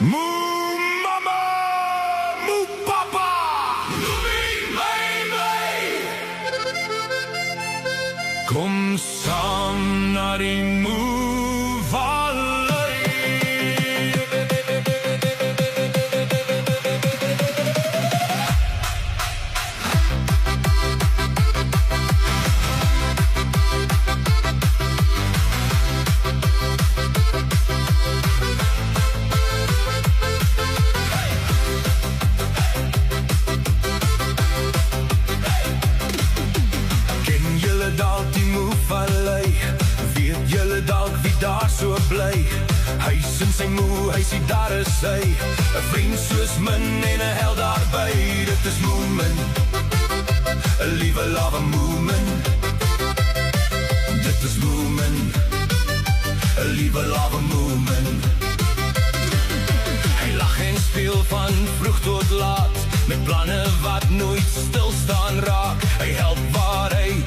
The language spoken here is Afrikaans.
Moe mama, moe papa, Louie, my. Kom saam na die Moe-vallei. Dalk die Moe-vallei, weet julle dalk wie daar so bly? Huis in sy moe, huisie daar is sy, 'n vriend soos min en 'n held daarby. Dit is Moemin, 'n liewe lawwe Moemin. Dit is Moemin, 'n liewe lawwe Moemin. Hy lag en speel van vroeg tot laat, met planne wat nooit stilstaan raak. Hy help waar hy